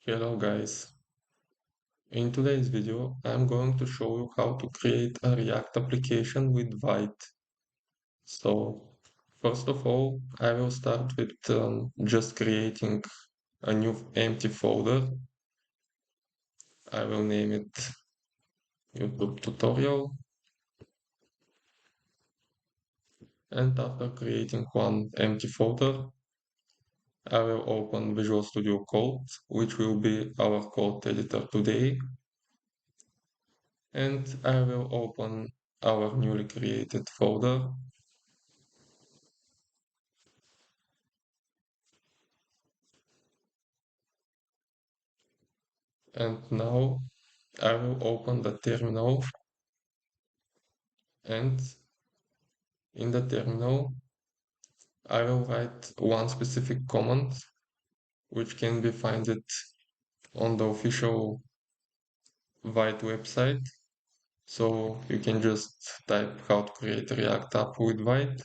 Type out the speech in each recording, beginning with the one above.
Hello guys, in today's video I'm going to show you how to create a React application with Vite. So first of all I will start with just creating a new empty folder. I will name it YouTube tutorial, and after creating one empty folder I will open Visual Studio Code, which will be our code editor today, and I will open our newly created folder. And now I will open the terminal, and in the terminal I will write one specific command which can be found on the official Vite website. So you can just type how to create a React app with Vite,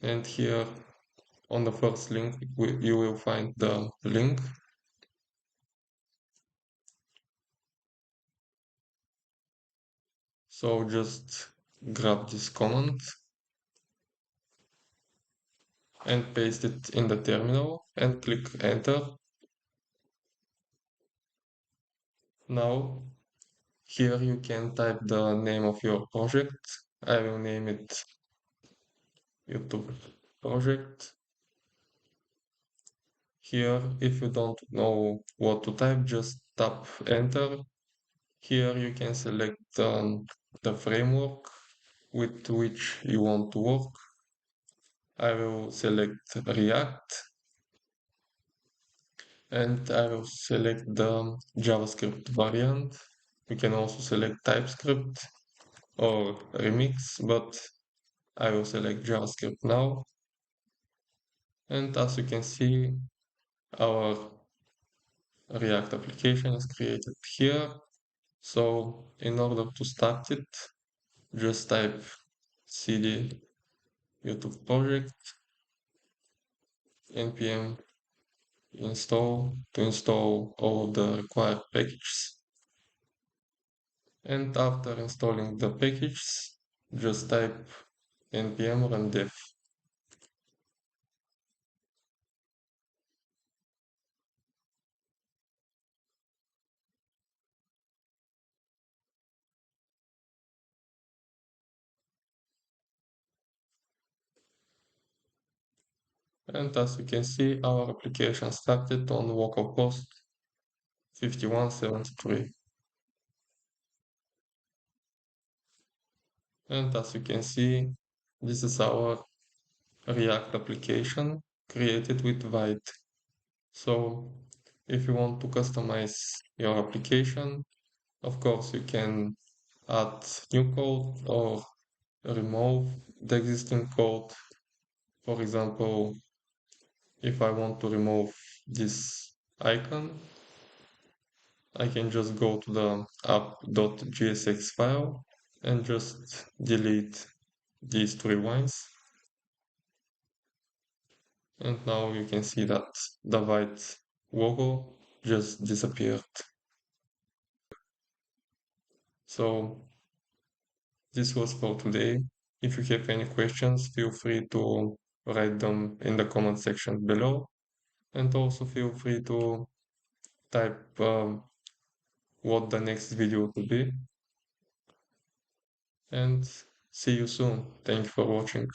and here on the first link you will find the link. So just grab this command and paste it in the terminal and click enter. Now here you can type the name of your project. I will name it YouTube project. Here, if you don't know what to type, just tap enter. Here you can select the framework with which you want to work. I will select React, and I will select the JavaScript variant. You can also select TypeScript or Remix, but I will select JavaScript now. And as you can see, our React application is created here. So in order to start it, just type cd YouTube project npm install to install all the required packages. And after installing the packages, just type npm run dev. And as you can see, our application started on localhost 5173. And as you can see, this is our React application created with Vite. So if you want to customize your application, of course you can add new code or remove the existing code. For example, if I want to remove this icon, I can just go to the app.jsx file and just delete these three lines. And now you can see that the white logo just disappeared. So this was for today. If you have any questions, feel free to write them in the comment section below. And also feel free to type what the next video will be. And see you soon. Thank you for watching.